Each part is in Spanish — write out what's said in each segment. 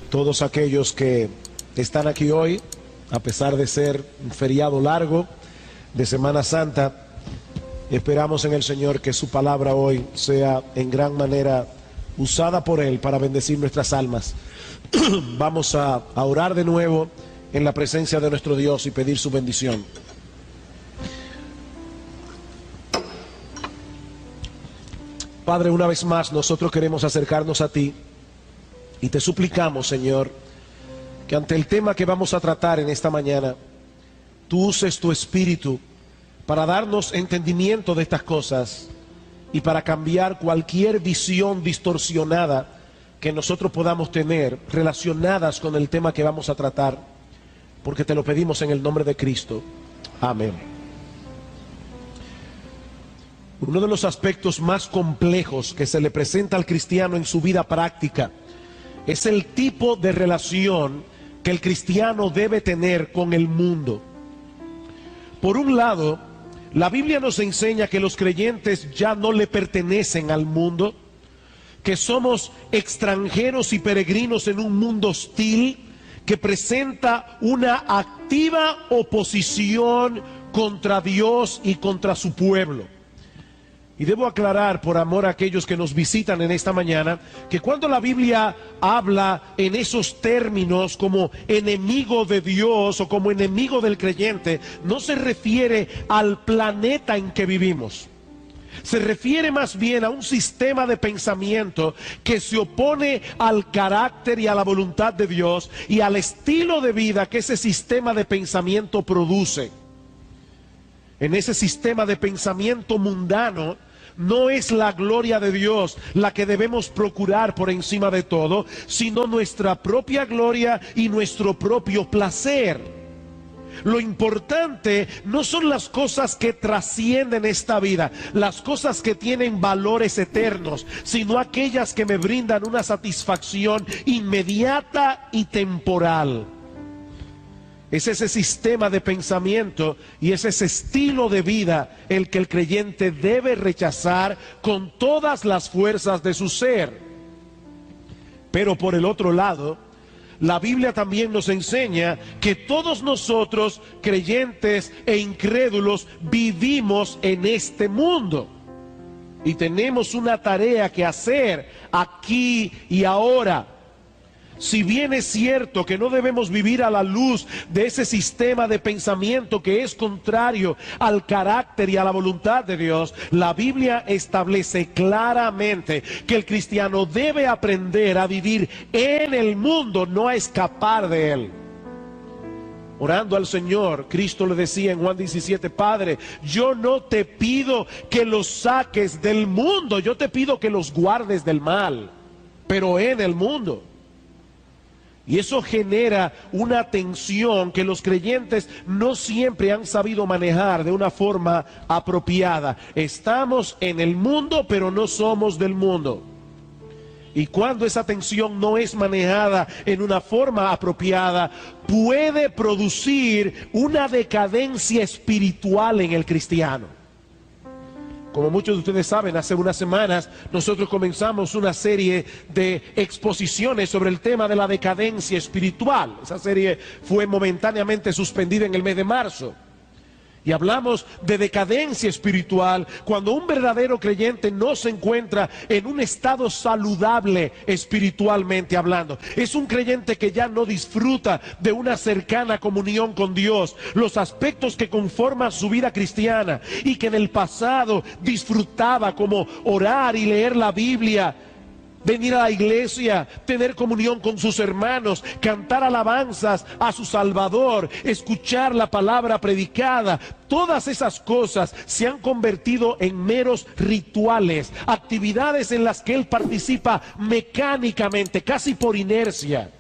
todos aquellos que están aquí hoy, a pesar de ser un feriado largo de Semana Santa. Esperamos en el Señor que su palabra hoy sea en gran manera usada por Él para bendecir nuestras almas. Vamos a orar de nuevo en la presencia de nuestro Dios y pedir su bendición. Padre, una vez más nosotros queremos acercarnos a ti y te suplicamos, Señor, que ante el tema que vamos a tratar en esta mañana, tú uses tu espíritu para darnos entendimiento de estas cosas y para cambiar cualquier visión distorsionada que nosotros podamos tener relacionadas con el tema que vamos a tratar, porque te lo pedimos en el nombre de Cristo. Amén. Uno de los aspectos más complejos que se le presenta al cristiano en su vida práctica es el tipo de relación que el cristiano debe tener con el mundo. Por un lado, la Biblia nos enseña que los creyentes ya no le pertenecen al mundo, que somos extranjeros y peregrinos en un mundo hostil que presenta una activa oposición contra Dios y contra su pueblo. Y debo aclarar, por amor a aquellos que nos visitan en esta mañana, que cuando la Biblia habla en esos términos como enemigo de Dios o como enemigo del creyente, no se refiere al planeta en que vivimos. Se refiere más bien a un sistema de pensamiento que se opone al carácter y a la voluntad de Dios y al estilo de vida que ese sistema de pensamiento produce. En ese sistema de pensamiento mundano, no es la gloria de Dios la que debemos procurar por encima de todo, sino nuestra propia gloria y nuestro propio placer. Lo importante no son las cosas que trascienden esta vida, las cosas que tienen valores eternos, sino aquellas que me brindan una satisfacción inmediata y temporal. Es ese sistema de pensamiento y es ese estilo de vida el que el creyente debe rechazar con todas las fuerzas de su ser. Pero por el otro lado, la Biblia también nos enseña que todos nosotros, creyentes e incrédulos, vivimos en este mundo. Y tenemos una tarea que hacer aquí y ahora. Si bien es cierto que no debemos vivir a la luz de ese sistema de pensamiento que es contrario al carácter y a la voluntad de Dios, la Biblia establece claramente que el cristiano debe aprender a vivir en el mundo, no a escapar de él. Orando al Señor, Cristo le decía en Juan 17, Padre, yo no te pido que los saques del mundo, yo te pido que los guardes del mal, pero en el mundo. Y eso genera una tensión que los creyentes no siempre han sabido manejar de una forma apropiada. Estamos en el mundo, pero no somos del mundo. Y cuando esa tensión no es manejada en una forma apropiada, puede producir una decadencia espiritual en el cristiano. Como muchos de ustedes saben, hace unas semanas nosotros comenzamos una serie de exposiciones sobre el tema de la decadencia espiritual. Esa serie fue momentáneamente suspendida en el mes de marzo. Y hablamos de decadencia espiritual cuando un verdadero creyente no se encuentra en un estado saludable espiritualmente hablando. Es un creyente que ya no disfruta de una cercana comunión con Dios, los aspectos que conforman su vida cristiana y que en el pasado disfrutaba, como orar y leer la Biblia, venir a la iglesia, tener comunión con sus hermanos, cantar alabanzas a su Salvador, escuchar la palabra predicada. Todas esas cosas se han convertido en meros rituales, actividades en las que él participa mecánicamente, casi por inercia.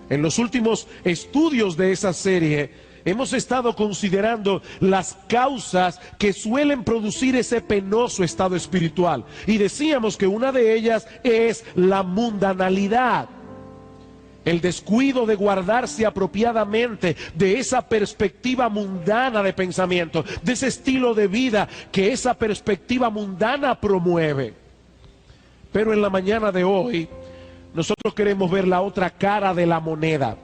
En los últimos estudios de esa serie, hemos estado considerando las causas que suelen producir ese penoso estado espiritual. Y decíamos que una de ellas es la mundanalidad. El descuido de guardarse apropiadamente de esa perspectiva mundana de pensamiento, de ese estilo de vida que esa perspectiva mundana promueve. Pero en la mañana de hoy nosotros queremos ver la otra cara de la moneda.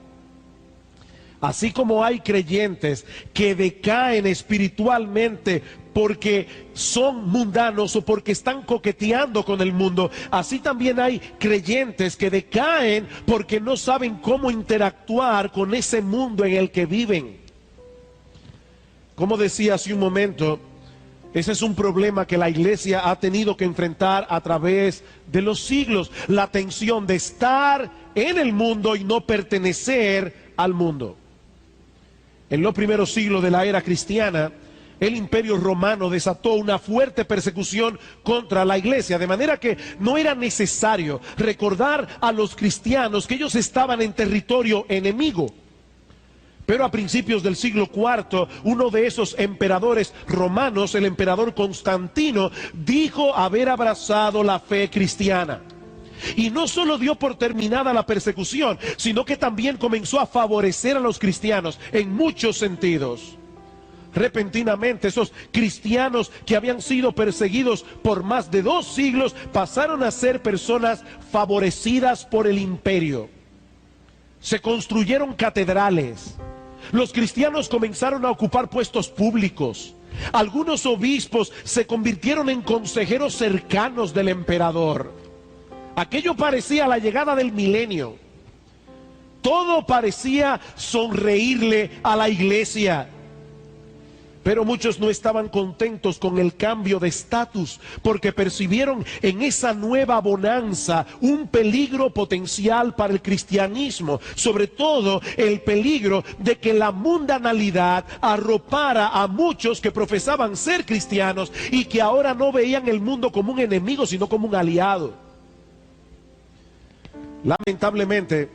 Así como hay creyentes que decaen espiritualmente porque son mundanos o porque están coqueteando con el mundo, así también hay creyentes que decaen porque no saben cómo interactuar con ese mundo en el que viven. Como decía hace un momento, ese es un problema que la iglesia ha tenido que enfrentar a través de los siglos, la tensión de estar en el mundo y no pertenecer al mundo. En los primeros siglos de la era cristiana, el Imperio Romano desató una fuerte persecución contra la iglesia, de manera que no era necesario recordar a los cristianos que ellos estaban en territorio enemigo. Pero a principios del siglo IV, uno de esos emperadores romanos, el emperador Constantino, dijo haber abrazado la fe cristiana. Y no solo dio por terminada la persecución, sino que también comenzó a favorecer a los cristianos en muchos sentidos. Repentinamente, esos cristianos que habían sido perseguidos por más de 2 siglos pasaron a ser personas favorecidas por el imperio. Se construyeron catedrales. Los cristianos comenzaron a ocupar puestos públicos. Algunos obispos se convirtieron en consejeros cercanos del emperador. Aquello parecía la llegada del milenio. Todo parecía sonreírle a la iglesia. Pero muchos no estaban contentos con el cambio de estatus, porque percibieron en esa nueva bonanza un peligro potencial para el cristianismo, sobre todo el peligro de que la mundanalidad arropara a muchos que profesaban ser cristianos y que ahora no veían el mundo como un enemigo, sino como un aliado. Lamentablemente,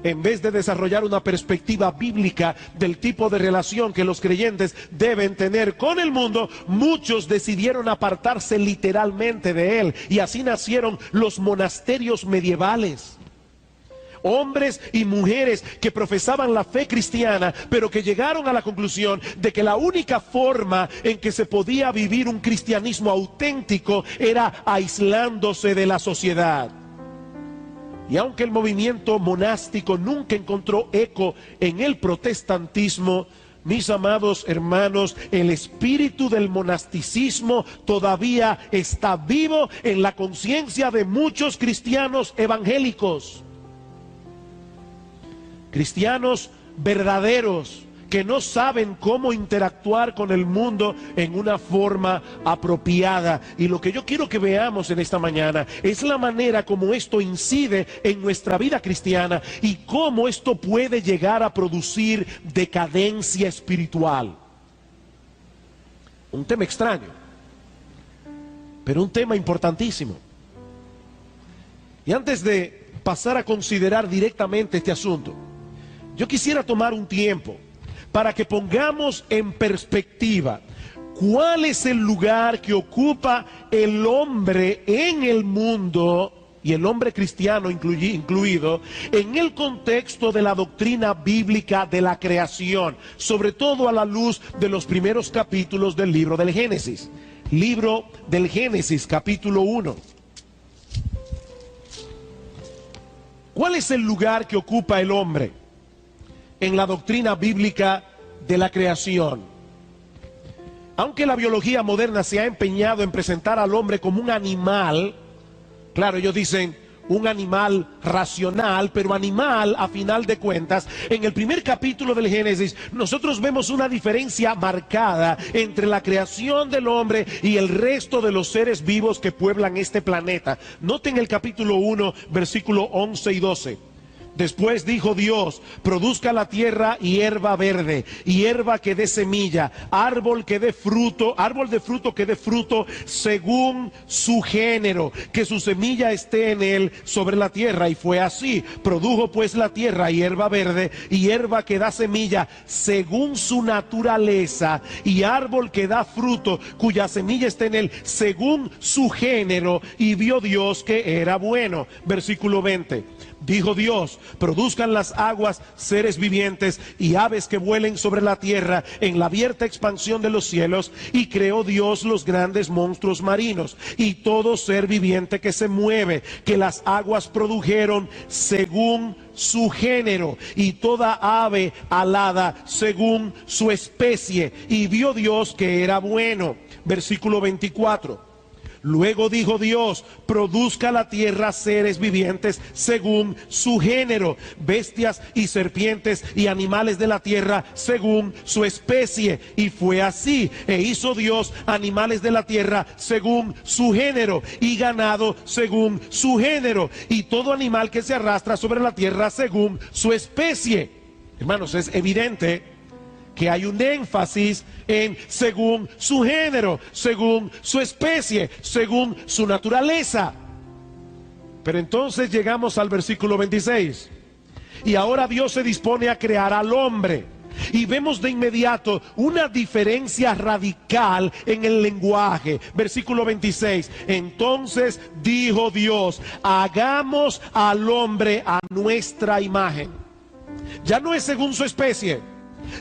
en vez de desarrollar una perspectiva bíblica del tipo de relación que los creyentes deben tener con el mundo, muchos decidieron apartarse literalmente de él, y así nacieron los monasterios medievales. Hombres y mujeres que profesaban la fe cristiana, pero que llegaron a la conclusión de que la única forma en que se podía vivir un cristianismo auténtico era aislándose de la sociedad. Y aunque el movimiento monástico nunca encontró eco en el protestantismo, mis amados hermanos, el espíritu del monasticismo todavía está vivo en la conciencia de muchos cristianos evangélicos. Cristianos verdaderos que no saben cómo interactuar con el mundo en una forma apropiada. Y lo que yo quiero que veamos en esta mañana es la manera como esto incide en nuestra vida cristiana y cómo esto puede llegar a producir decadencia espiritual. Un tema extraño, pero un tema importantísimo. Y antes de pasar a considerar directamente este asunto, yo quisiera tomar un tiempo para que pongamos en perspectiva cuál es el lugar que ocupa el hombre en el mundo, y el hombre cristiano incluido, en el contexto de la doctrina bíblica de la creación, sobre todo a la luz de los primeros capítulos del libro del Génesis. Libro del Génesis, capítulo 1. ¿Cuál es el lugar que ocupa el hombre en la doctrina bíblica de la creación? Aunque la biología moderna se ha empeñado en presentar al hombre como un animal, claro, ellos dicen un animal racional, pero animal a final de cuentas, en el primer capítulo del Génesis nosotros vemos una diferencia marcada entre la creación del hombre y el resto de los seres vivos que pueblan este planeta. Noten el capítulo 1, versículo 11 y 12. Después dijo Dios: produzca la tierra hierba verde, hierba que dé semilla, árbol que dé fruto, árbol de fruto que dé fruto según su género, que su semilla esté en él sobre la tierra. Y fue así. Produjo pues la tierra hierba verde y hierba que da semilla según su naturaleza, y árbol que da fruto cuya semilla esté en él según su género. Y vio Dios que era bueno. Versículo 20. Dijo Dios: produzcan las aguas seres vivientes y aves que vuelen sobre la tierra en la abierta expansión de los cielos. Y creó Dios los grandes monstruos marinos y todo ser viviente que se mueve, que las aguas produjeron según su género, y toda ave alada según su especie. Y vio Dios que era bueno. Versículo 24. Luego dijo Dios: produzca la tierra seres vivientes según su género, bestias y serpientes y animales de la tierra según su especie. Y fue así. E hizo Dios animales de la tierra según su género, y ganado según su género, y todo animal que se arrastra sobre la tierra según su especie. Hermanos, es evidente que hay un énfasis en según su género, según su especie, según su naturaleza. Pero entonces llegamos al versículo 26. Y ahora Dios se dispone a crear al hombre. Y vemos de inmediato una diferencia radical en el lenguaje. Versículo 26. Entonces dijo Dios: hagamos al hombre a nuestra imagen. Ya no es según su especie,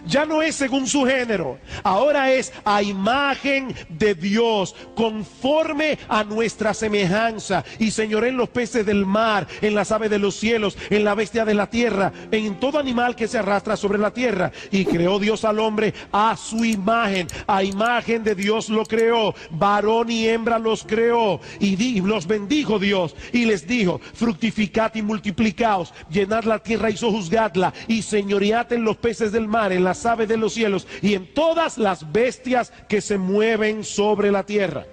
ya no es según su género, ahora es a imagen de Dios, conforme a nuestra semejanza, y señoré en los peces del mar, en las aves de los cielos, en la bestia de la tierra, en todo animal que se arrastra sobre la tierra. Y creó Dios al hombre a su imagen, a imagen de Dios lo creó, varón y hembra los creó. Y los bendijo Dios y les dijo: fructificad y multiplicaos, llenad la tierra y sojuzgadla, y señoread en los peces del mar, en las aves de los cielos y en todas las bestias que se mueven sobre la tierra.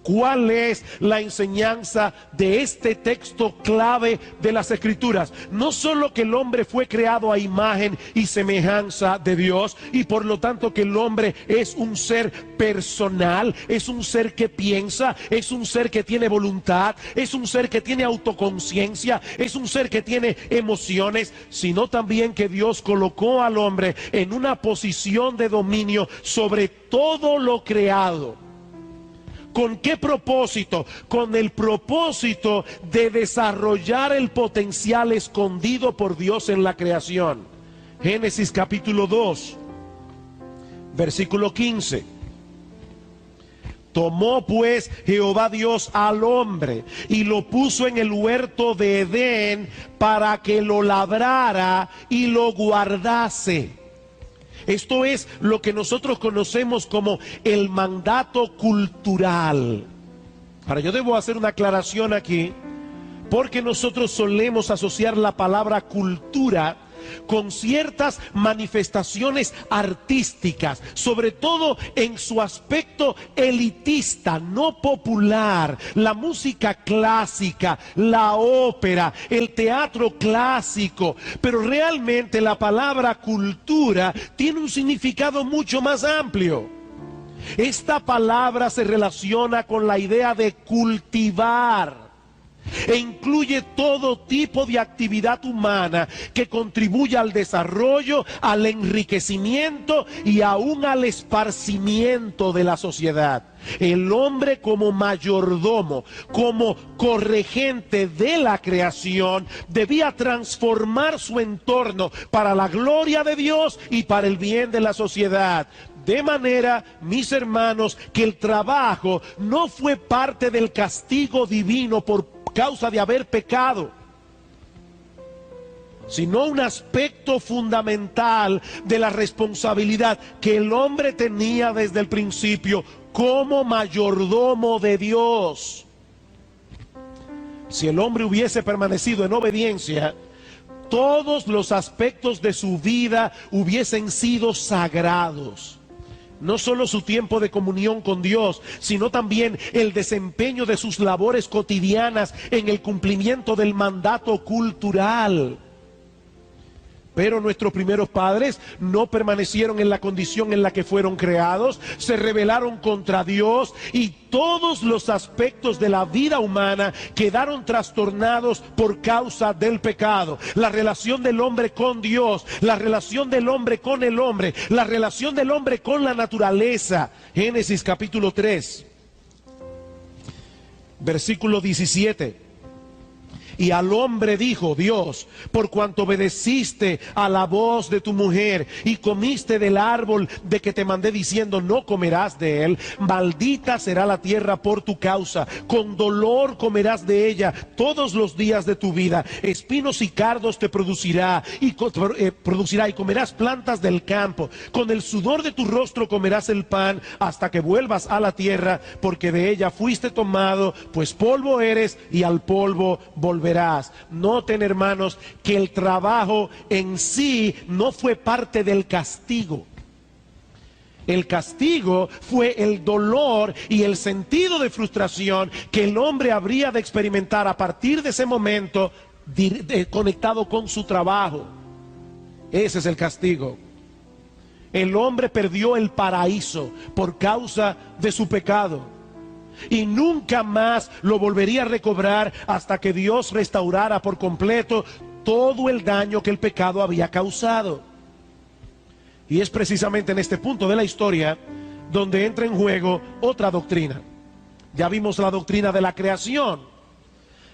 ¿Cuál es la enseñanza de este texto clave de las Escrituras? No solo que el hombre fue creado a imagen y semejanza de Dios, y por lo tanto que el hombre es un ser personal, es un ser que piensa, es un ser que tiene voluntad, es un ser que tiene autoconciencia, es un ser que tiene emociones, sino también que Dios colocó al hombre en una posición de dominio sobre todo lo creado. ¿Con qué propósito? Con el propósito de desarrollar el potencial escondido por Dios en la creación. Génesis capítulo 2, versículo 15. Tomó pues Jehová Dios al hombre y lo puso en el huerto de Edén para que lo labrara y lo guardase. Esto es lo que nosotros conocemos como el mandato cultural. Ahora, yo debo hacer una aclaración aquí, porque nosotros solemos asociar la palabra cultura con ciertas manifestaciones artísticas, sobre todo en su aspecto elitista, no popular. La música clásica, la ópera, el teatro clásico. Pero realmente la palabra cultura tiene un significado mucho más amplio. Esta palabra se relaciona con la idea de cultivar e incluye todo tipo de actividad humana que contribuya al desarrollo, al enriquecimiento y aún al esparcimiento de la sociedad. El hombre, como mayordomo, como corregente de la creación, debía transformar su entorno para la gloria de Dios y para el bien de la sociedad. De manera, mis hermanos, que el trabajo no fue parte del castigo divino por causa de haber pecado, sino un aspecto fundamental de la responsabilidad que el hombre tenía desde el principio como mayordomo de Dios. Si el hombre hubiese permanecido en obediencia, todos los aspectos de su vida hubiesen sido sagrados. No solo su tiempo de comunión con Dios, sino también el desempeño de sus labores cotidianas en el cumplimiento del mandato cultural. Pero nuestros primeros padres no permanecieron en la condición en la que fueron creados, se rebelaron contra Dios y todos los aspectos de la vida humana quedaron trastornados por causa del pecado. La relación del hombre con Dios, la relación del hombre con el hombre, la relación del hombre con la naturaleza. Génesis capítulo 3, versículo 17. Y al hombre dijo Dios: por cuanto obedeciste a la voz de tu mujer y comiste del árbol de que te mandé diciendo no comerás de él, maldita será la tierra por tu causa, con dolor comerás de ella todos los días de tu vida, espinos y cardos te producirá y comerás plantas del campo, con el sudor de tu rostro comerás el pan hasta que vuelvas a la tierra, porque de ella fuiste tomado, pues polvo eres y al polvo volverás. Noten, hermanos, que el trabajo en sí no fue parte del castigo. El castigo fue el dolor y el sentido de frustración que el hombre habría de experimentar a partir de ese momento, conectado con su trabajo. Ese es el castigo. El hombre perdió el paraíso por causa de su pecado, y nunca más lo volvería a recobrar hasta que Dios restaurara por completo todo el daño que el pecado había causado. Y es precisamente en este punto de la historia donde entra en juego otra doctrina. Ya vimos la doctrina de la creación.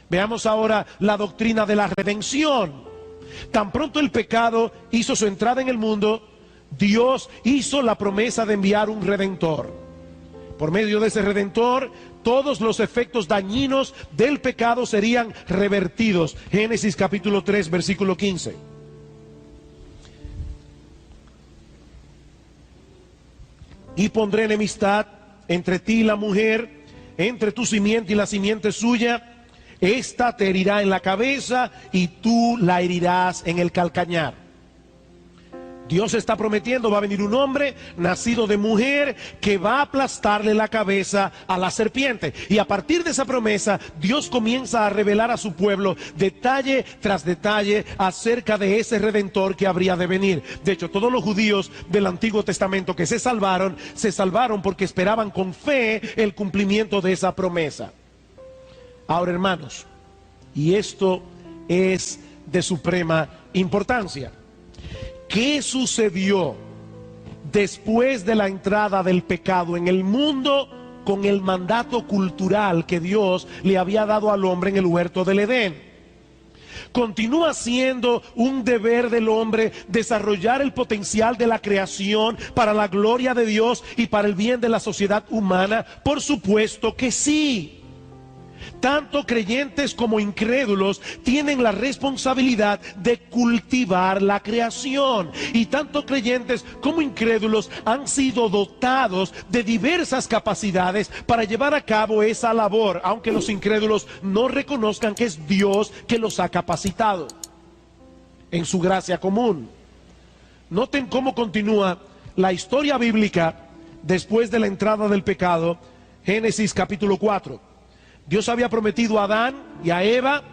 Veamos ahora la doctrina de la redención. Tan pronto el pecado hizo su entrada en el mundo, Dios hizo la promesa de enviar un redentor. Por medio de ese redentor, todos los efectos dañinos del pecado serían revertidos. Génesis capítulo 3, versículo 15. Y pondré enemistad entre ti y la mujer, entre tu simiente y la simiente suya. Esta te herirá en la cabeza y tú la herirás en el calcañar. Dios está prometiendo, va a venir un hombre nacido de mujer que va a aplastarle la cabeza a la serpiente. Y a partir de esa promesa, Dios comienza a revelar a su pueblo detalle tras detalle acerca de ese redentor que habría de venir. De hecho, todos los judíos del Antiguo Testamento que se salvaron porque esperaban con fe el cumplimiento de esa promesa. Ahora, hermanos, y esto es de suprema importancia, ¿qué sucedió después de la entrada del pecado en el mundo con el mandato cultural que Dios le había dado al hombre en el huerto del Edén? Continúa siendo un deber del hombre desarrollar el potencial de la creación para la gloria de Dios y para el bien de la sociedad humana. Por supuesto que sí. Tanto creyentes como incrédulos tienen la responsabilidad de cultivar la creación. Y tanto creyentes como incrédulos han sido dotados de diversas capacidades para llevar a cabo esa labor, aunque los incrédulos no reconozcan que es Dios que los ha capacitado en su gracia común. Noten cómo continúa la historia bíblica después de la entrada del pecado. Génesis capítulo 4. Dios había prometido a Adán y a Eva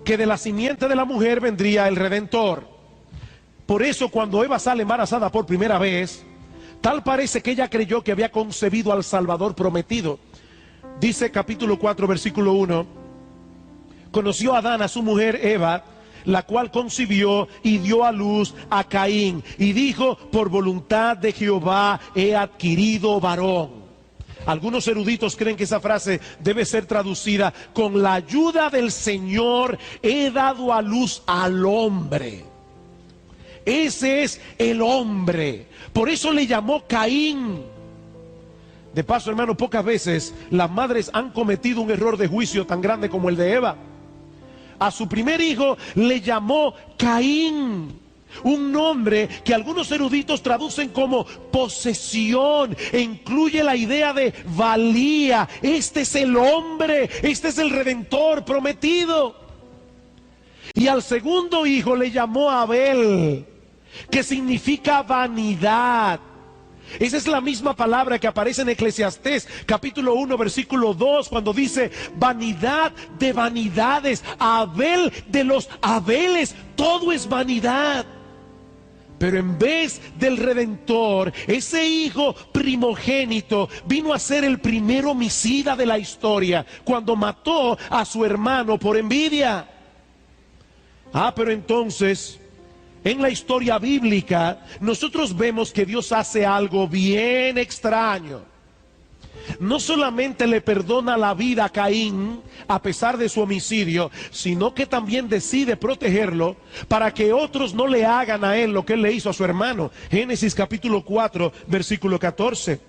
que de la simiente de la mujer vendría el Redentor. Por eso cuando Eva sale embarazada por primera vez, tal parece que ella creyó que había concebido al Salvador prometido. Dice capítulo 4 versículo 1: conoció Adán a su mujer Eva, la cual concibió y dio a luz a Caín, y dijo: por voluntad de Jehová he adquirido varón. Algunos eruditos creen que esa frase debe ser traducida: con la ayuda del Señor he dado a luz al hombre. Ese es el hombre. Por eso le llamó Caín. De paso, hermano, pocas veces las madres han cometido un error de juicio tan grande como el de Eva. A su primer hijo le llamó Caín. Un nombre que algunos eruditos traducen como posesión e incluye la idea de valía. Este es el hombre, este es el Redentor prometido. Y al segundo hijo le llamó Abel, que significa vanidad. Esa es la misma palabra que aparece en Eclesiastés capítulo 1 versículo 2, cuando dice: vanidad de vanidades, Abel de los Abeles, todo es vanidad. Pero en vez del Redentor, ese hijo primogénito vino a ser el primer homicida de la historia, cuando mató a su hermano por envidia. Pero entonces, en la historia bíblica, nosotros vemos que Dios hace algo bien extraño. no solamente le perdona la vida a Caín a pesar de su homicidio, sino que también decide protegerlo para que otros no le hagan a él lo que él le hizo a su hermano. Génesis capítulo 4, versículo 14.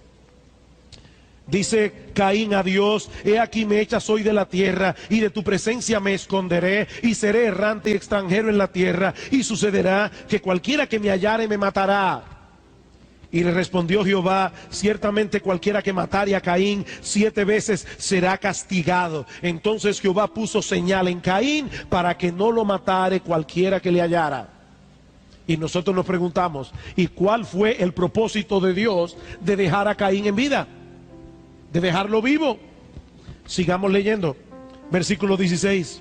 Dice Caín a Dios: he aquí me echas hoy de la tierra, y de tu presencia me esconderé, y seré errante y extranjero en la tierra, y sucederá que cualquiera que me hallare me matará. Y le respondió Jehová: ciertamente cualquiera que matare a Caín 7 veces será castigado. Entonces Jehová puso señal en Caín para que no lo matare cualquiera que le hallara. Y nosotros nos preguntamos: ¿y cuál fue el propósito de Dios de dejar a Caín en vida? De dejarlo vivo. Sigamos leyendo. Versículo 16.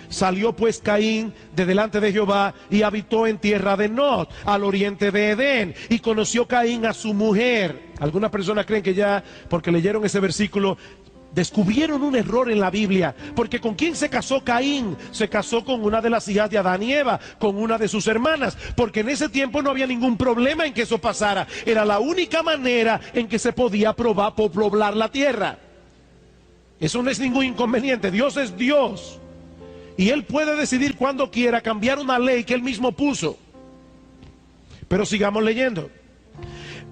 Salió pues Caín de delante de Jehová y habitó en tierra de Nod, al oriente de Edén, y conoció Caín a su mujer. Algunas personas creen que ya, porque leyeron ese versículo, descubrieron un error en la Biblia, porque ¿con quién se casó Caín? Se casó con una de las hijas de Adán y Eva, con una de sus hermanas, porque en ese tiempo no había ningún problema en que eso pasara. Era la única manera en que se podía poblar la tierra. Eso no es ningún inconveniente. Dios es Dios, y Él puede decidir cuando quiera cambiar una ley que Él mismo puso. Pero sigamos leyendo.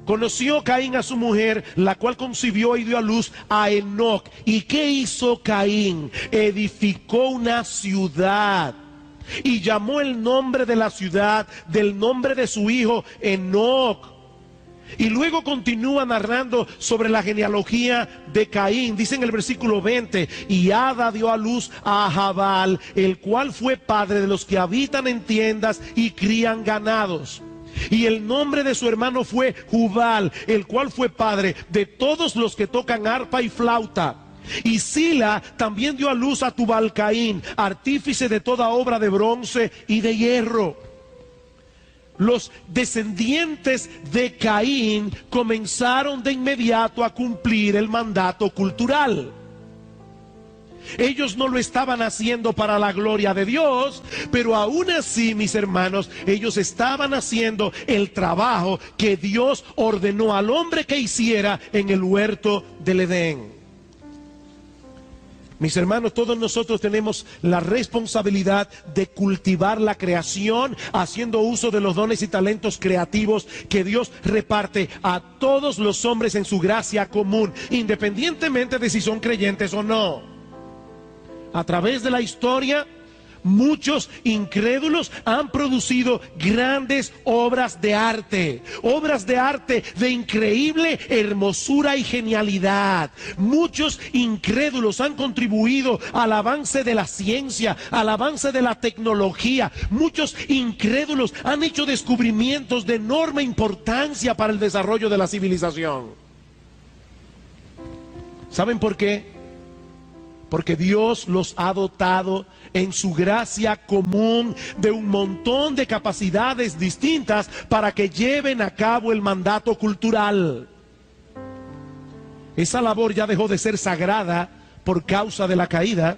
Conoció Caín a su mujer, la cual concibió y dio a luz a Enoc. ¿Y qué hizo Caín? Edificó una ciudad y llamó el nombre de la ciudad del nombre de su hijo Enoc. Y luego continúa narrando sobre la genealogía de Caín. Dice en el versículo 20: y Ada dio a luz a Jabal, el cual fue padre de los que habitan en tiendas y crían ganados. Y el nombre de su hermano fue Jubal, el cual fue padre de todos los que tocan arpa y flauta. Y Sila también dio a luz a Tubal-Caín, artífice de toda obra de bronce y de hierro. Los descendientes de Caín comenzaron de inmediato a cumplir el mandato cultural. Ellos no lo estaban haciendo para la gloria de Dios, pero aún así, mis hermanos, ellos estaban haciendo el trabajo que Dios ordenó al hombre que hiciera en el huerto del Edén. Mis hermanos, todos nosotros tenemos la responsabilidad de cultivar la creación, haciendo uso de los dones y talentos creativos que Dios reparte a todos los hombres en su gracia común, independientemente de si son creyentes o no. A través de la historia, muchos incrédulos han producido grandes obras de arte de increíble hermosura y genialidad. Muchos incrédulos han contribuido al avance de la ciencia, al avance de la tecnología. Muchos incrédulos han hecho descubrimientos de enorme importancia para el desarrollo de la civilización. ¿Saben por qué? Porque Dios los ha dotado en su gracia común de un montón de capacidades distintas para que lleven a cabo el mandato cultural. Esa labor ya dejó de ser sagrada por causa de la caída.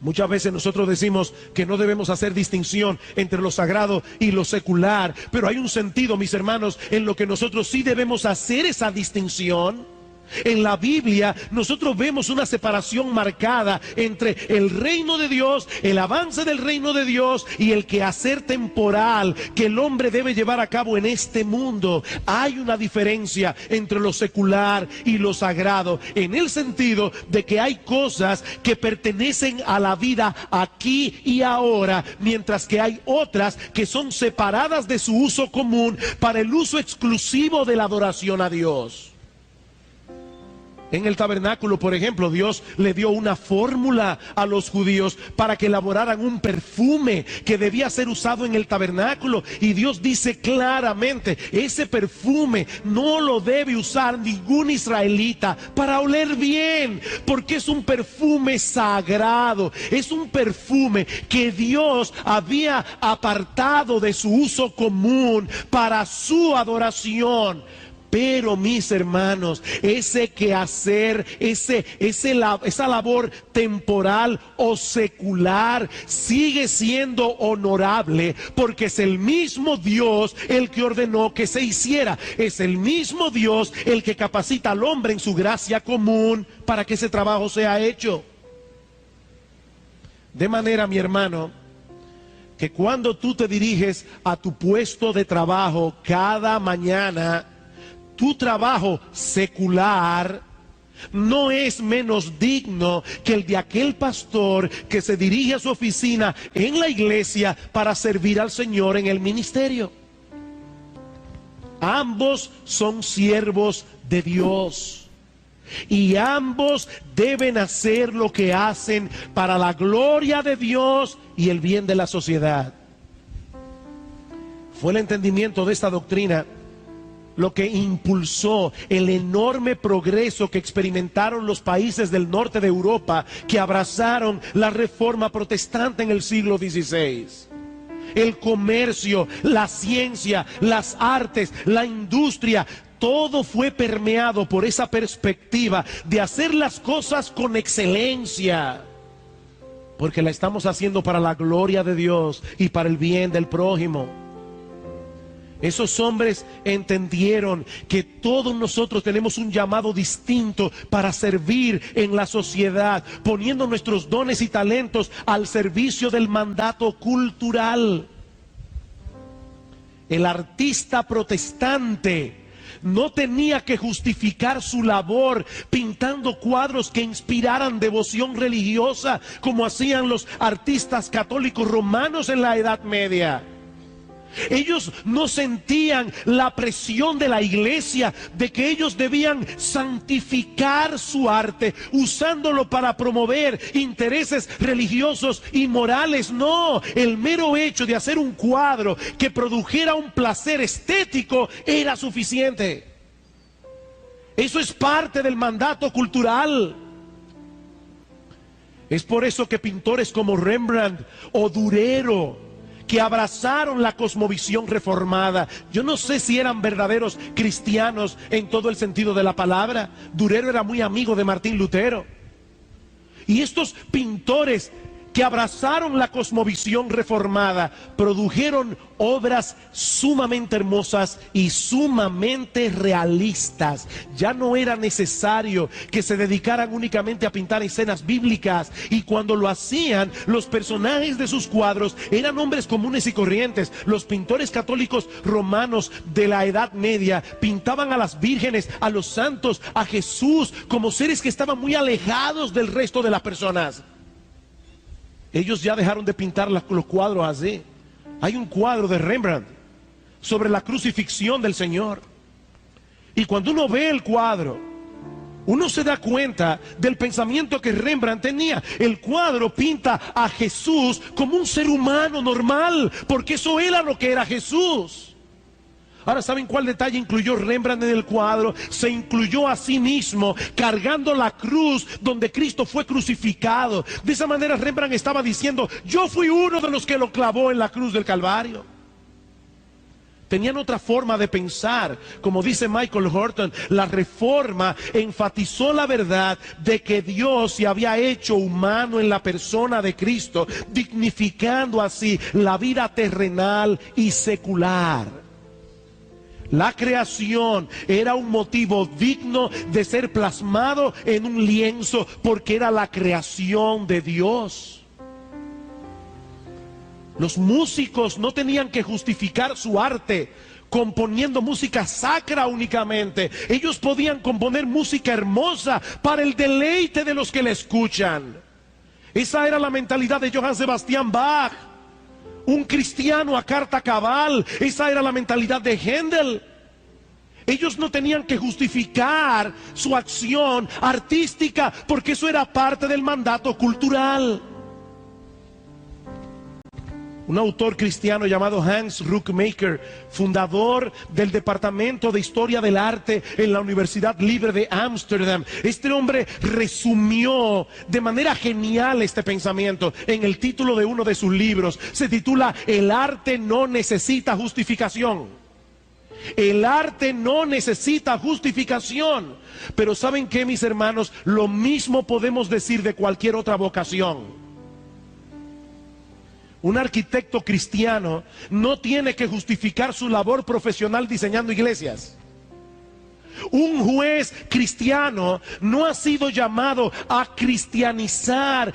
Muchas veces nosotros decimos que no debemos hacer distinción entre lo sagrado y lo secular, pero hay un sentido, mis hermanos, en lo que nosotros sí debemos hacer esa distinción. En la Biblia nosotros vemos una separación marcada entre el reino de Dios, el avance del reino de Dios y el quehacer temporal que el hombre debe llevar a cabo en este mundo. Hay una diferencia entre lo secular y lo sagrado, en el sentido de que hay cosas que pertenecen a la vida aquí y ahora, mientras que hay otras que son separadas de su uso común para el uso exclusivo de la adoración a Dios. En el tabernáculo, por ejemplo, Dios le dio una fórmula a los judíos para que elaboraran un perfume que debía ser usado en el tabernáculo. Y Dios dice claramente, ese perfume no lo debe usar ningún israelita para oler bien, porque es un perfume sagrado, es un perfume que Dios había apartado de su uso común para su adoración. Pero mis hermanos, ese quehacer, esa labor temporal o secular sigue siendo honorable, porque es el mismo Dios el que ordenó que se hiciera. Es el mismo Dios el que capacita al hombre en su gracia común para que ese trabajo sea hecho. De manera, mi hermano, que cuando tú te diriges a tu puesto de trabajo cada mañana, tu trabajo secular no es menos digno que el de aquel pastor que se dirige a su oficina en la iglesia para servir al Señor en el ministerio. Ambos son siervos de Dios y ambos deben hacer lo que hacen para la gloria de Dios y el bien de la sociedad. Fue el entendimiento de esta doctrina lo que impulsó el enorme progreso que experimentaron los países del norte de Europa que abrazaron la reforma protestante en el siglo XVI. El comercio, la ciencia, las artes, la industria, todo fue permeado por esa perspectiva de hacer las cosas con excelencia, porque la estamos haciendo para la gloria de Dios y para el bien del prójimo. Esos hombres entendieron que todos nosotros tenemos un llamado distinto para servir en la sociedad, poniendo nuestros dones y talentos al servicio del mandato cultural. El artista protestante no tenía que justificar su labor pintando cuadros que inspiraran devoción religiosa, como hacían los artistas católicos romanos en la Edad Media. Ellos no sentían la presión de la iglesia de que ellos debían santificar su arte, usándolo para promover intereses religiosos y morales. No, el mero hecho de hacer un cuadro que produjera un placer estético era suficiente. Eso es parte del mandato cultural. Es por eso que pintores como Rembrandt o Durero, que abrazaron la cosmovisión reformada, yo no sé si eran verdaderos cristianos en todo el sentido de la palabra. Durero era muy amigo de Martín Lutero. Y estos pintores que abrazaron la cosmovisión reformada produjeron obras sumamente hermosas y sumamente realistas. Ya no era necesario que se dedicaran únicamente a pintar escenas bíblicas, y cuando lo hacían, los personajes de sus cuadros eran hombres comunes y corrientes. Los pintores católicos romanos de la Edad Media pintaban a las vírgenes, a los santos, a Jesús como seres que estaban muy alejados del resto de las personas. Ellos ya dejaron de pintar los cuadros así. Hay un cuadro de Rembrandt sobre la crucifixión del Señor, y cuando uno ve el cuadro, uno se da cuenta del pensamiento que Rembrandt tenía. El cuadro pinta a Jesús como un ser humano normal, porque eso era lo que era Jesús. Ahora, ¿saben cuál detalle incluyó Rembrandt en el cuadro? Se incluyó a sí mismo cargando la cruz donde Cristo fue crucificado. De esa manera Rembrandt estaba diciendo: yo fui uno de los que lo clavó en la cruz del Calvario. Tenían otra forma de pensar. Como dice Michael Horton, la reforma enfatizó la verdad de que Dios se había hecho humano en la persona de Cristo, dignificando así la vida terrenal y secular. La creación era un motivo digno de ser plasmado en un lienzo, porque era la creación de Dios. Los músicos no tenían que justificar su arte componiendo música sacra únicamente. Ellos podían componer música hermosa para el deleite de los que la escuchan. Esa era la mentalidad de Johann Sebastian Bach, un cristiano a carta cabal. Esa era la mentalidad de Händel. Ellos no tenían que justificar su acción artística, porque eso era parte del mandato cultural. Un autor cristiano llamado Hans Ruckmaker, fundador del Departamento de Historia del Arte en la Universidad Libre de Ámsterdam, este hombre resumió de manera genial este pensamiento en el título de uno de sus libros. Se titula: El arte no necesita justificación. El arte no necesita justificación. Pero ¿saben qué, mis hermanos? Lo mismo podemos decir de cualquier otra vocación. Un arquitecto cristiano no tiene que justificar su labor profesional diseñando iglesias. Un juez cristiano no ha sido llamado a cristianizar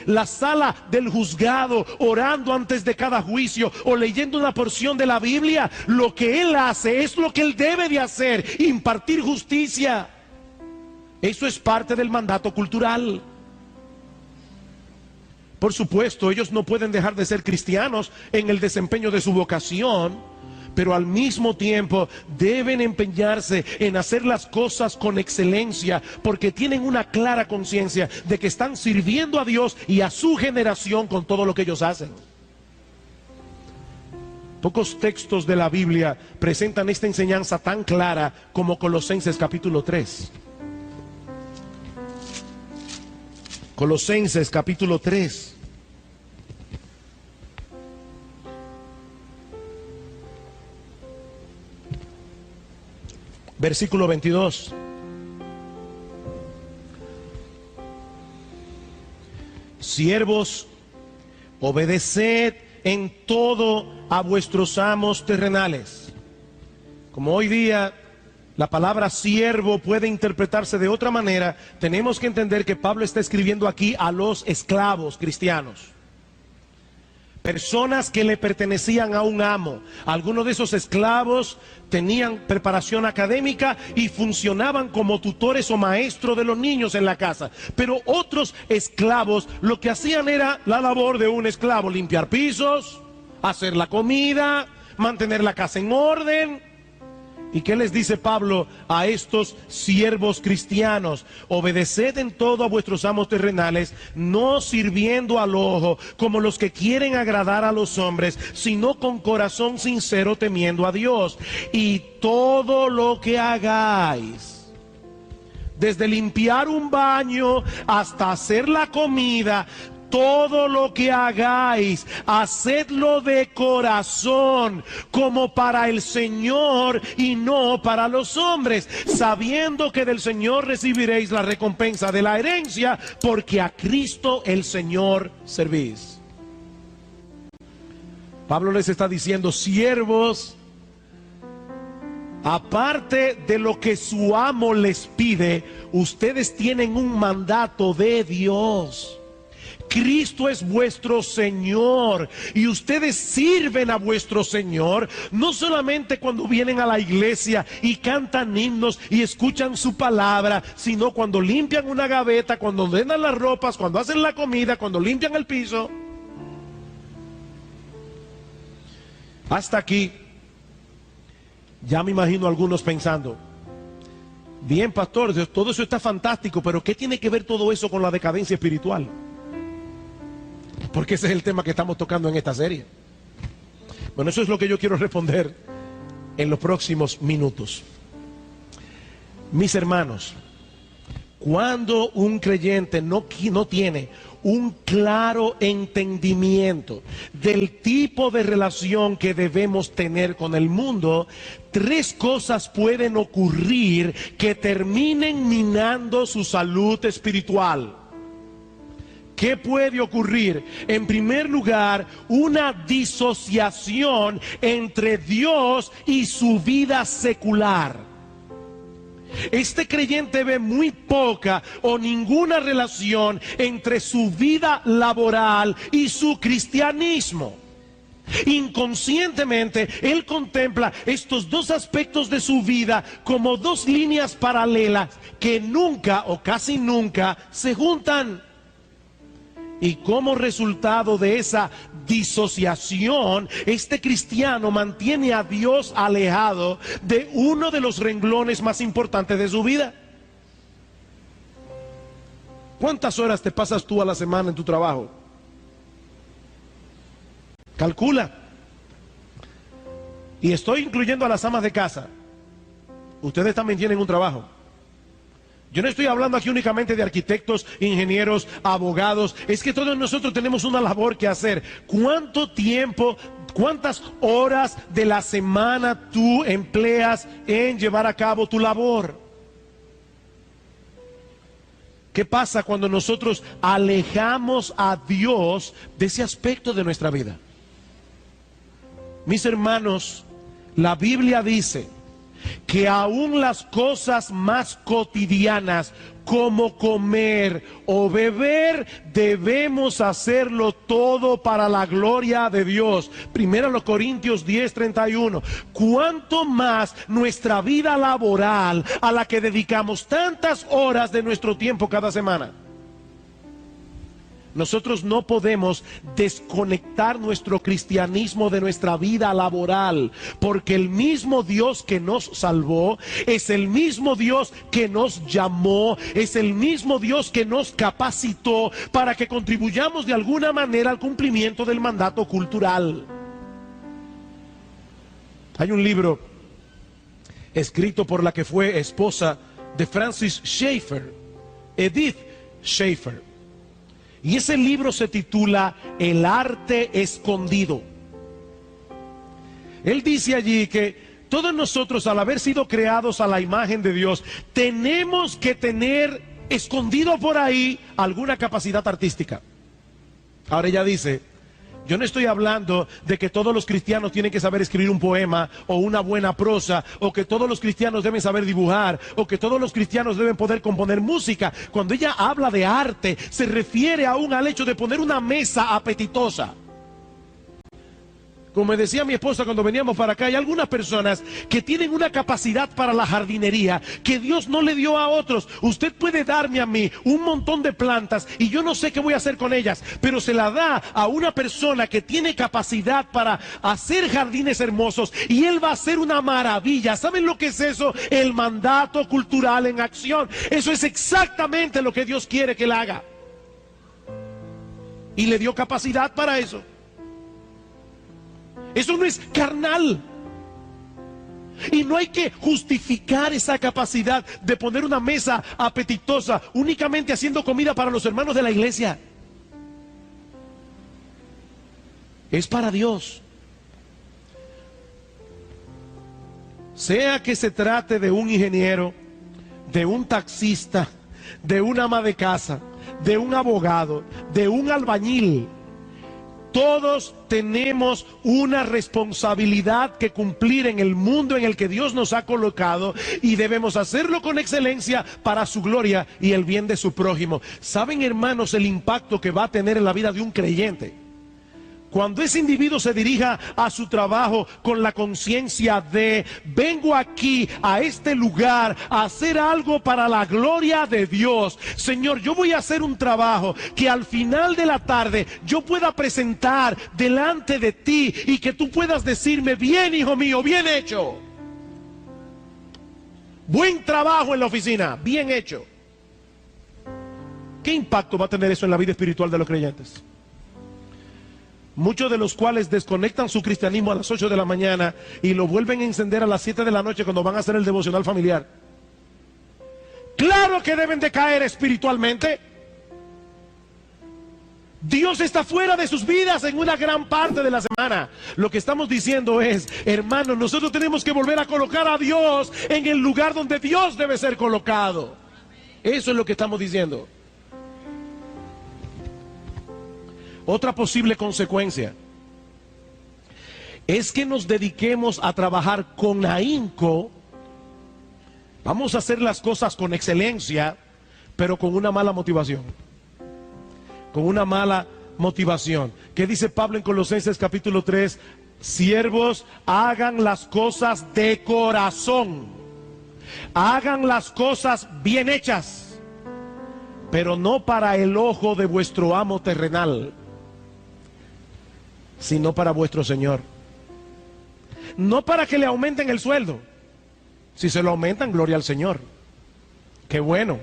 la sala del juzgado, orando antes de cada juicio o leyendo una porción de la Biblia. Lo que él hace es lo que él debe de hacer: impartir justicia. Eso es parte del mandato cultural. Por supuesto, ellos no pueden dejar de ser cristianos en el desempeño de su vocación, pero al mismo tiempo deben empeñarse en hacer las cosas con excelencia, porque tienen una clara conciencia de que están sirviendo a Dios y a su generación con todo lo que ellos hacen. Pocos textos de la Biblia presentan esta enseñanza tan clara como Colosenses capítulo 3. Colosenses capítulo 3. Versículo 22. Siervos, obedeced en todo a vuestros amos terrenales. Como hoy día la palabra siervo puede interpretarse de otra manera, tenemos que entender que Pablo está escribiendo aquí a los esclavos cristianos. Personas que le pertenecían a un amo. Algunos de esos esclavos tenían preparación académica y funcionaban como tutores o maestros de los niños en la casa. Pero otros esclavos lo que hacían era la labor de un esclavo: limpiar pisos, hacer la comida, mantener la casa en orden. ¿Y qué les dice Pablo a estos siervos cristianos? Obedeced en todo a vuestros amos terrenales, no sirviendo al ojo como los que quieren agradar a los hombres, sino con corazón sincero, temiendo a Dios. Y todo lo que hagáis, desde limpiar un baño hasta hacer la comida, todo lo que hagáis, hacedlo de corazón, como para el Señor y no para los hombres, sabiendo que del Señor recibiréis la recompensa de la herencia, porque a Cristo el Señor servís. Pablo les está diciendo: siervos, aparte de lo que su amo les pide, ustedes tienen un mandato de Dios. Cristo es vuestro Señor y ustedes sirven a vuestro Señor no solamente cuando vienen a la iglesia y cantan himnos y escuchan su palabra, sino cuando limpian una gaveta, cuando ordenan las ropas, cuando hacen la comida, cuando limpian el piso. Hasta aquí ya me imagino a algunos pensando: bien, pastor, todo eso está fantástico, pero ¿qué tiene que ver todo eso con la decadencia espiritual? Porque ese es el tema que estamos tocando en esta serie. Bueno, eso es lo que yo quiero responder en los próximos minutos. Mis hermanos, cuando un creyente no tiene un claro entendimiento del tipo de relación que debemos tener con el mundo, tres cosas pueden ocurrir que terminen minando su salud espiritual. ¿Qué puede ocurrir? En primer lugar, una disociación entre Dios y su vida secular. Este creyente ve muy poca o ninguna relación entre su vida laboral y su cristianismo. Inconscientemente, él contempla estos dos aspectos de su vida como dos líneas paralelas que nunca o casi nunca se juntan. Y como resultado de esa disociación, este cristiano mantiene a Dios alejado de uno de los renglones más importantes de su vida. ¿Cuántas horas te pasas tú a la semana en tu trabajo? Calcula. Y estoy incluyendo a las amas de casa. Ustedes también tienen un trabajo. Yo no estoy hablando aquí únicamente de arquitectos, ingenieros, abogados. Es que todos nosotros tenemos una labor que hacer. ¿Cuánto tiempo ¿Cuántas horas de la semana tú empleas en llevar a cabo tu labor? ¿Qué pasa cuando nosotros alejamos a Dios de ese aspecto de nuestra vida? Mis hermanos, la Biblia dice que aún las cosas más cotidianas, como comer o beber, debemos hacerlo todo para la gloria de Dios. Primero los Corintios 10:31. Cuánto más nuestra vida laboral, a la que dedicamos tantas horas de nuestro tiempo cada semana. Nosotros no podemos desconectar nuestro cristianismo de nuestra vida laboral, porque el mismo Dios que nos salvó es el mismo Dios que nos llamó, es el mismo Dios que nos capacitó para que contribuyamos de alguna manera al cumplimiento del mandato cultural. Hay un libro escrito por la que fue esposa de Francis Schaeffer, Edith Schaeffer. Y ese libro se titula El arte escondido. Él dice allí que todos nosotros, al haber sido creados a la imagen de Dios, tenemos que tener escondido por ahí alguna capacidad artística. Ahora ella dice, yo no estoy hablando de que todos los cristianos tienen que saber escribir un poema o una buena prosa, o que todos los cristianos deben saber dibujar, o que todos los cristianos deben poder componer música. Cuando ella habla de arte, se refiere aún al hecho de poner una mesa apetitosa. Como me decía mi esposa cuando veníamos para acá, hay algunas personas que tienen una capacidad para la jardinería que Dios no le dio a otros. Usted puede darme a mí un montón de plantas y yo no sé qué voy a hacer con ellas, pero se la da a una persona que tiene capacidad para hacer jardines hermosos y él va a hacer una maravilla. ¿Saben lo que es eso? El mandato cultural en acción. Eso es exactamente lo que Dios quiere que él haga. Y le dio capacidad para eso. Eso no es carnal. Y no hay que justificar esa capacidad de poner una mesa apetitosa únicamente haciendo comida para los hermanos de la iglesia. Es para Dios. Sea que se trate de un ingeniero, de un taxista, de un ama de casa, de un abogado, de un albañil. Todos tenemos una responsabilidad que cumplir en el mundo en el que Dios nos ha colocado y debemos hacerlo con excelencia para su gloria y el bien de su prójimo. ¿Saben, hermanos, el impacto que va a tener en la vida de un creyente? Cuando ese individuo se dirija a su trabajo con la conciencia de vengo aquí a este lugar a hacer algo para la gloria de Dios. Señor, yo voy a hacer un trabajo que al final de la tarde yo pueda presentar delante de ti y que tú puedas decirme, bien, hijo mío, bien hecho. Buen trabajo en la oficina, bien hecho. ¿Qué impacto va a tener eso en la vida espiritual de los creyentes? Muchos de los cuales desconectan su cristianismo a las 8 de la mañana y lo vuelven a encender a las 7 de la noche cuando van a hacer el devocional familiar. Claro que deben de caer espiritualmente. Dios está fuera de sus vidas en una gran parte de la semana. Lo que estamos diciendo es, hermanos, nosotros tenemos que volver a colocar a Dios en el lugar donde Dios debe ser colocado. Eso es lo que estamos diciendo. Otra posible consecuencia es que nos dediquemos a trabajar con ahínco. Vamos a hacer las cosas con excelencia, pero con una mala motivación. Con una mala motivación. ¿Qué dice Pablo en Colosenses capítulo 3? Siervos, hagan las cosas de corazón. Hagan las cosas bien hechas, pero no para el ojo de vuestro amo terrenal, sino para vuestro Señor. No para que le aumenten el sueldo. Si se lo aumentan, gloria al Señor. Qué bueno.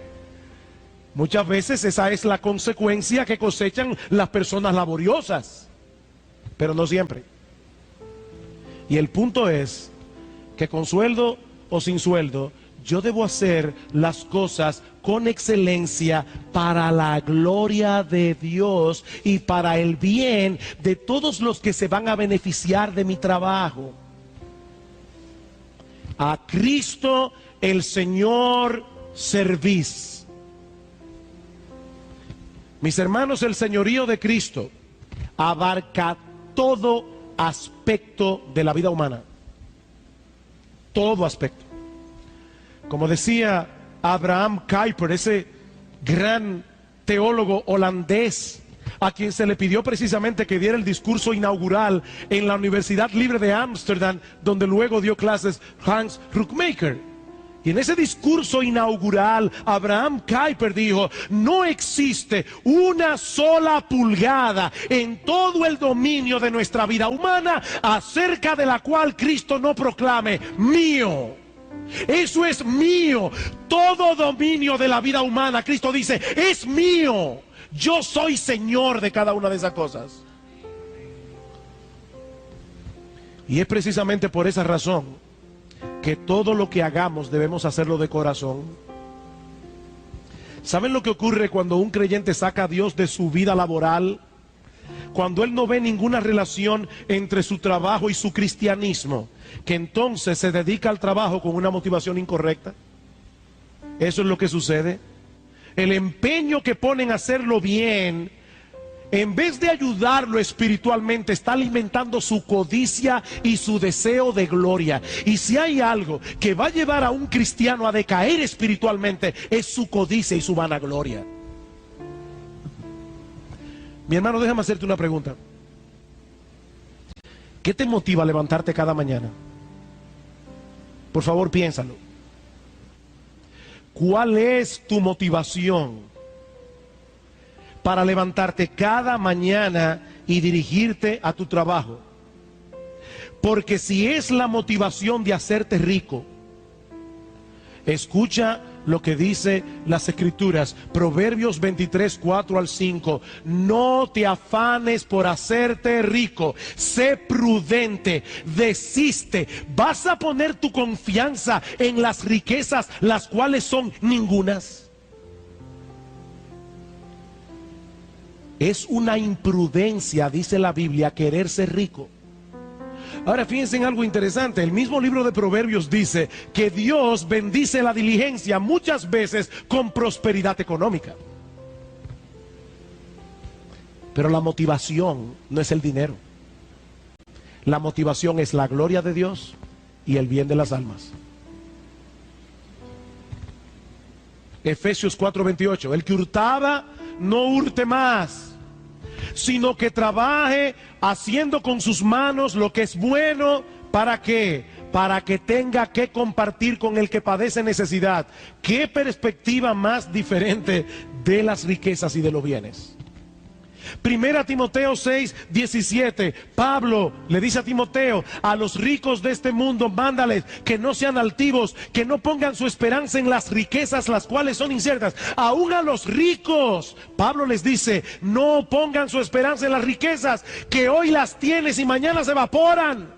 Muchas veces esa es la consecuencia que cosechan las personas laboriosas, pero no siempre. Y el punto es que con sueldo o sin sueldo, yo debo hacer las cosas con excelencia para la gloria de Dios y para el bien de todos los que se van a beneficiar de mi trabajo. A Cristo el Señor servís. Mis hermanos, el señorío de Cristo abarca todo aspecto de la vida humana. Todo aspecto. Como decía Abraham Kuyper, ese gran teólogo holandés, a quien se le pidió precisamente que diera el discurso inaugural en la Universidad Libre de Ámsterdam, donde luego dio clases Hans Rockmaker. Y en ese discurso inaugural, Abraham Kuyper dijo: no existe una sola pulgada en todo el dominio de nuestra vida humana acerca de la cual Cristo no proclame mío. Eso es mío. Todo dominio de la vida humana, Cristo dice, es mío. Yo soy Señor de cada una de esas cosas. Y es precisamente por esa razón que todo lo que hagamos debemos hacerlo de corazón. ¿Saben lo que ocurre cuando un creyente saca a Dios de su vida laboral? Cuando él no ve ninguna relación entre su trabajo y su cristianismo, que entonces se dedica al trabajo con una motivación incorrecta. Eso es lo que sucede. El empeño que ponen a hacerlo bien, en vez de ayudarlo espiritualmente, está alimentando su codicia y su deseo de gloria. Y si hay algo que va a llevar a un cristiano a decaer espiritualmente, es su codicia y su vanagloria. Mi hermano, déjame hacerte una pregunta. ¿Qué te motiva a levantarte cada mañana? Por favor, piénsalo. ¿Cuál es tu motivación para levantarte cada mañana y dirigirte a tu trabajo? Porque si es la motivación de hacerte rico, escucha lo que dice las Escrituras, Proverbios 23, 4 al 5. No te afanes por hacerte rico, sé prudente, desiste. ¿Vas a poner tu confianza en las riquezas, las cuales son ningunas? Es una imprudencia, dice la Biblia, querer ser rico. Ahora fíjense en algo interesante. El mismo libro de Proverbios dice que Dios bendice la diligencia muchas veces con prosperidad económica. Pero la motivación no es el dinero. La motivación es la gloria de Dios y el bien de las almas. Efesios 4:28. El que hurtaba, no hurte más, sino que trabaje haciendo con sus manos lo que es bueno. ¿Para qué? Para que tenga que compartir con el que padece necesidad. ¿Qué perspectiva más diferente de las riquezas y de los bienes? Primera Timoteo 6:17. Pablo le dice a Timoteo: a los ricos de este mundo mándales que no sean altivos, que no pongan su esperanza en las riquezas, las cuales son inciertas. Aún a los ricos Pablo les dice: no pongan su esperanza en las riquezas, que hoy las tienes y mañana se evaporan.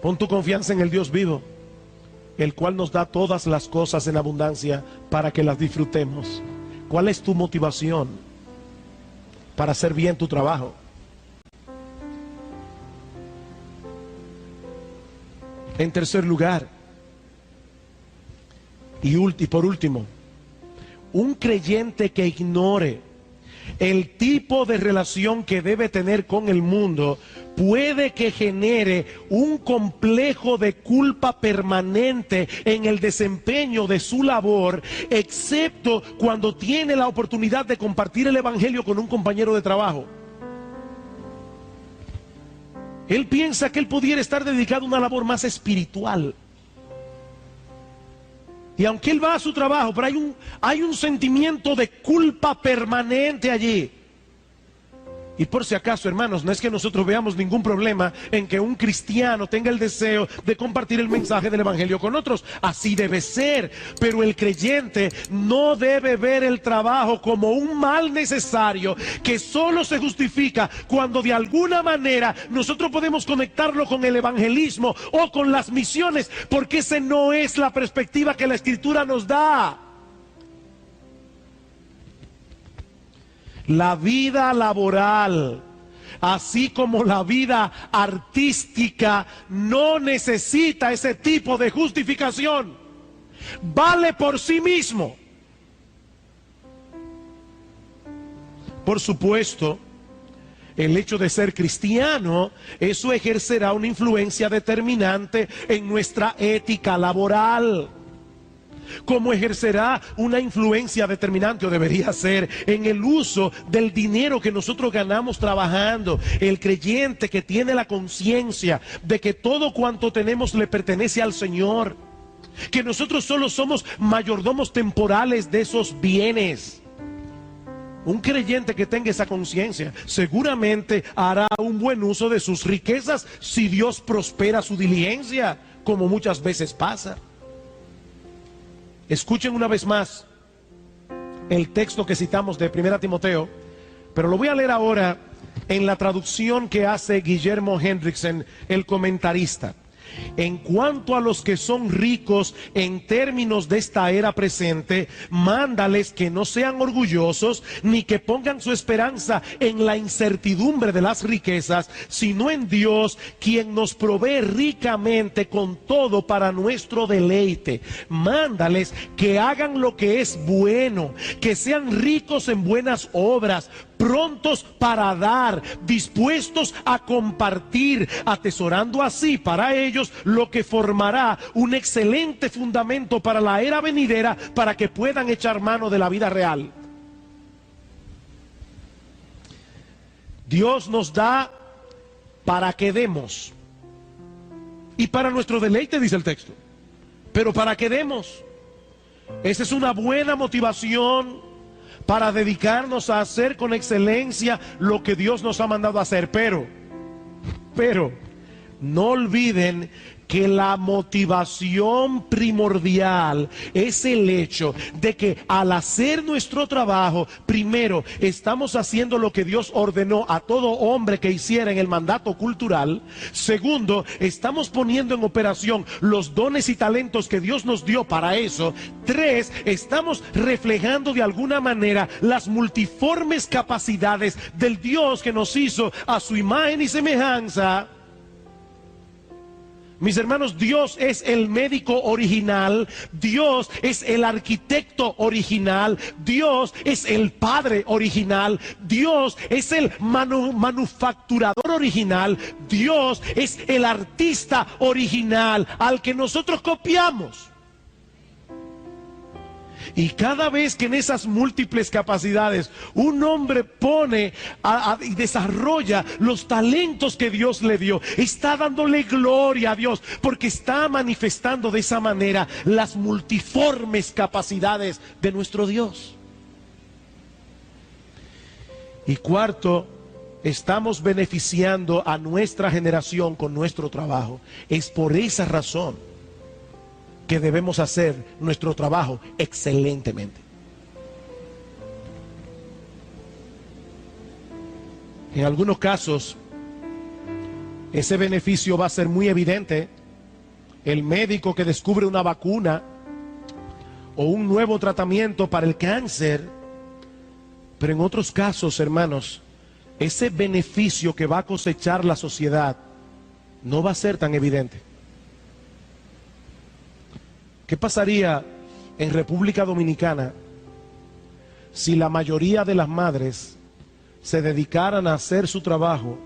Pon tu confianza en el Dios vivo, el cual nos da todas las cosas en abundancia para que las disfrutemos. ¿Cuál es tu motivación para hacer bien tu trabajo? En tercer lugar, y por último, un creyente que ignore el tipo de relación que debe tener con el mundo puede que genere un complejo de culpa permanente en el desempeño de su labor, excepto cuando tiene la oportunidad de compartir el evangelio con un compañero de trabajo. Él piensa que él pudiera estar dedicado a una labor más espiritual. Y aunque él va a su trabajo, pero hay un sentimiento de culpa permanente allí. Y por si acaso, hermanos, no es que nosotros veamos ningún problema en que un cristiano tenga el deseo de compartir el mensaje del evangelio con otros. Así debe ser. Pero el creyente no debe ver el trabajo como un mal necesario que solo se justifica cuando de alguna manera nosotros podemos conectarlo con el evangelismo o con las misiones, porque esa no es la perspectiva que la Escritura nos da. La vida laboral, así como la vida artística, no necesita ese tipo de justificación. Vale por sí mismo. Por supuesto, el hecho de ser cristiano, eso ejercerá una influencia determinante en nuestra ética laboral. Como ejercerá una influencia determinante, o debería ser, en el uso del dinero que nosotros ganamos trabajando. El creyente que tiene la conciencia de que todo cuanto tenemos le pertenece al Señor, que nosotros solo somos mayordomos temporales de esos bienes. Un creyente que tenga esa conciencia seguramente hará un buen uso de sus riquezas si Dios prospera su diligencia, como muchas veces pasa. Escuchen una vez más el texto que citamos de 1 Timoteo, pero lo voy a leer ahora en la traducción que hace Guillermo Hendrickson, el comentarista. En cuanto a los que son ricos en términos de esta era presente, mándales que no sean orgullosos ni que pongan su esperanza en la incertidumbre de las riquezas, sino en Dios, quien nos provee ricamente con todo para nuestro deleite. Mándales que hagan lo que es bueno, que sean ricos en buenas obras, prontos para dar, dispuestos a compartir, atesorando así para ellos lo que formará un excelente fundamento para la era venidera, para que puedan echar mano de la vida real. Dios nos da para que demos, y para nuestro deleite, dice el texto, pero para que demos. Esa es una buena motivación para dedicarnos a hacer con excelencia lo que Dios nos ha mandado a hacer. Pero no olviden que la motivación primordial es el hecho de que al hacer nuestro trabajo, primero estamos haciendo lo que Dios ordenó a todo hombre que hiciera en el mandato cultural. Segundo, estamos poniendo en operación los dones y talentos que Dios nos dio para eso. Tres, estamos reflejando de alguna manera las multiformes capacidades del Dios que nos hizo a su imagen y semejanza. Mis hermanos, Dios es el médico original, Dios es el arquitecto original, Dios es el padre original, Dios es el manufacturador original, Dios es el artista original al que nosotros copiamos. Y cada vez que en esas múltiples capacidades un hombre pone y desarrolla los talentos que Dios le dio, está dándole gloria a Dios, porque está manifestando de esa manera las multiformes capacidades de nuestro Dios. Y cuarto, estamos beneficiando a nuestra generación con nuestro trabajo. Es por esa razón que debemos hacer nuestro trabajo excelentemente. En algunos casos, ese beneficio va a ser muy evidente. El médico que descubre una vacuna o un nuevo tratamiento para el cáncer. Pero en otros casos, hermanos, ese beneficio que va a cosechar la sociedad no va a ser tan evidente. ¿Qué pasaría en República Dominicana si la mayoría de las madres se dedicaran a hacer su trabajo,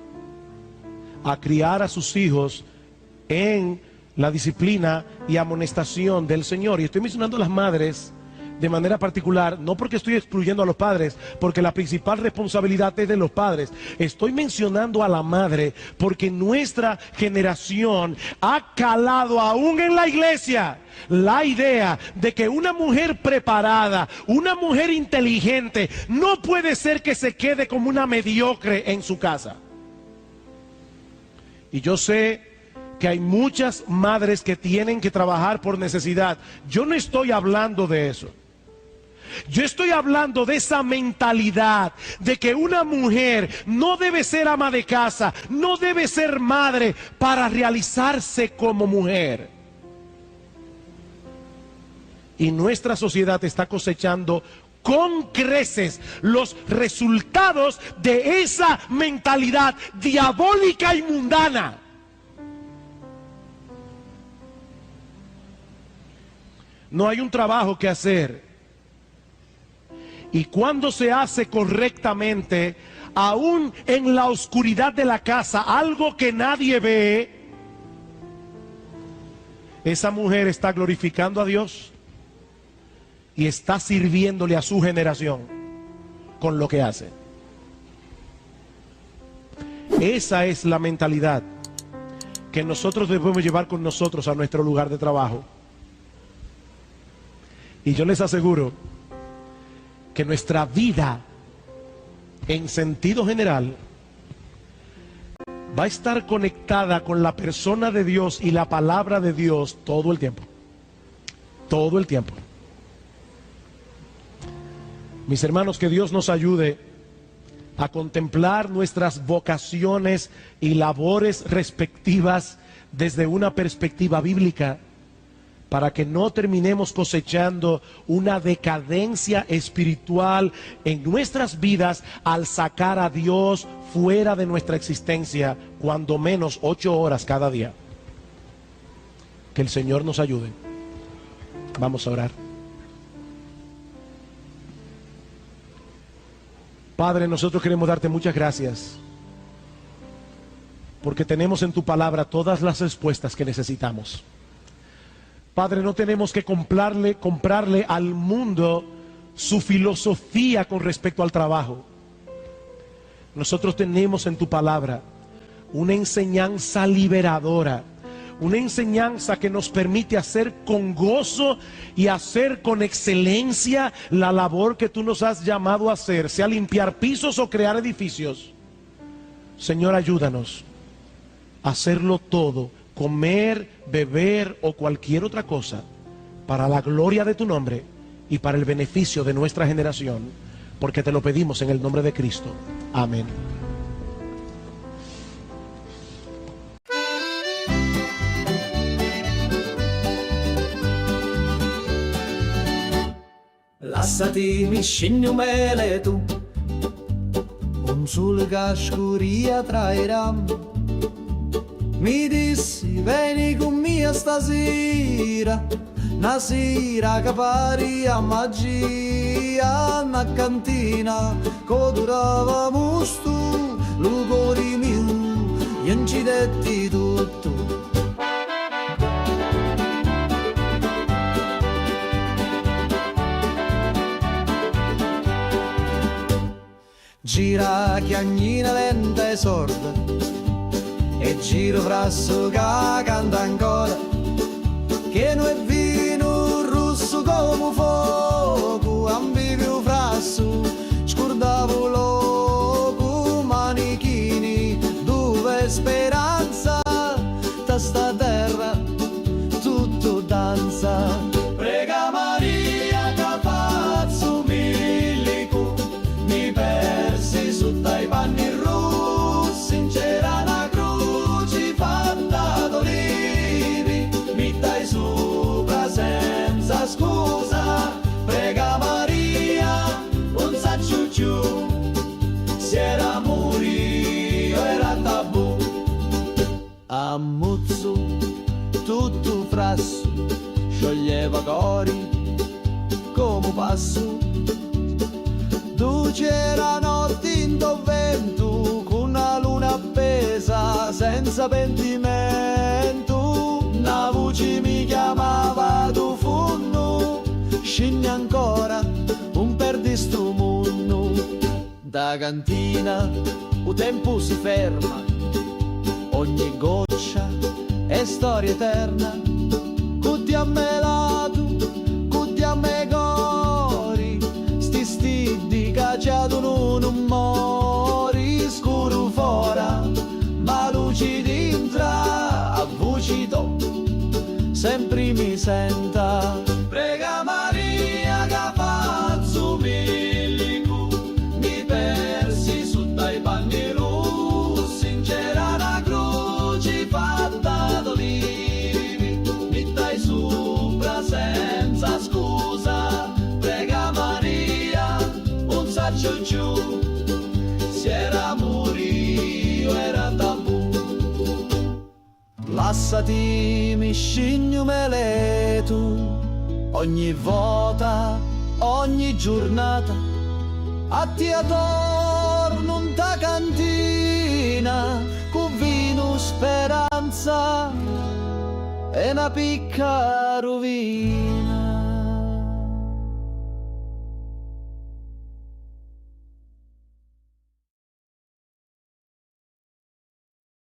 a criar a sus hijos en la disciplina y amonestación del Señor? Y estoy mencionando a las madres de manera particular, no porque estoy excluyendo a los padres, porque la principal responsabilidad es de los padres. Estoy mencionando a la madre porque nuestra generación ha calado aún en la iglesia la idea de que una mujer preparada, una mujer inteligente, no puede ser que se quede como una mediocre en su casa. Y yo sé que hay muchas madres que tienen que trabajar por necesidad. Yo no estoy hablando de eso. Yo estoy hablando de esa mentalidad de que una mujer no debe ser ama de casa, no debe ser madre para realizarse como mujer. Y nuestra sociedad está cosechando con creces los resultados de esa mentalidad diabólica y mundana. No hay un trabajo que hacer. Y cuando se hace correctamente, aún en la oscuridad de la casa, algo que nadie ve, esa mujer está glorificando a Dios y está sirviéndole a su generación con lo que hace. Esa es la mentalidad que nosotros debemos llevar con nosotros a nuestro lugar de trabajo. Y yo les aseguro que nuestra vida, en sentido general, va a estar conectada con la persona de Dios y la palabra de Dios todo el tiempo. Todo el tiempo. Mis hermanos, que Dios nos ayude a contemplar nuestras vocaciones y labores respectivas desde una perspectiva bíblica, para que no terminemos cosechando una decadencia espiritual en nuestras vidas al sacar a Dios fuera de nuestra existencia, cuando menos 8 horas cada día. Que el Señor nos ayude. Vamos a orar. Padre, nosotros queremos darte muchas gracias, porque tenemos en tu palabra todas las respuestas que necesitamos. Padre, no tenemos que comprarle al mundo su filosofía con respecto al trabajo. Nosotros tenemos en tu palabra una enseñanza liberadora, una enseñanza que nos permite hacer con gozo y hacer con excelencia la labor que tú nos has llamado a hacer, sea limpiar pisos o crear edificios. Señor, ayúdanos a hacerlo todo, comer, beber o cualquier otra cosa, para la gloria de tu nombre y para el beneficio de nuestra generación, porque te lo pedimos en el nombre de Cristo. Amén. Lasciati scendi un mele tu, un sole che scuria trairà. Mi dissi vieni con me stasera, una sera che pari a magia, una cantina che durava musto, lugori mio, e non ci detti tutto. Gira chiagnina lenta e sorda, e giro frasso che canta ancora, che non è vino rosso come fuoco, ambivio frasso, scordavo loco, manichini, dove speranza, da sta terra tutto danza. Prega Maria che faccio milico, mi persi su dai panni rossi, in c'era una croce fatta d'olivi, mi dai sopra senza scusa. Prega Maria, non sa ciucciù, se era morio era tabù. Ammuzzo tutto frasso, scioglieva cori come passo. Tu c'era notte in vento, con una luna appesa senza pentimento. Una voce mi chiamava tu funno, scendi ancora un perdi sto mondo. Da cantina il tempo si ferma, ogni goccia è storia eterna. Cutti a me lato, cutti a me cori, sti stidi cacciato non mori. Scuro fora, ma luci dintra, a voci do, sempre mi senta. Prega Maria che faccio milico, mi persi su dai panni rossi, c'era una croce fatta d'olivi, mi dai sopra senza scusa. Prega Maria, un saccio giù, se era morio era tabù. Lassati mi scigno meletu, ogni volta, ogni giornata, a ti attorno in ta cantina, con vino speranza e una picca rovina.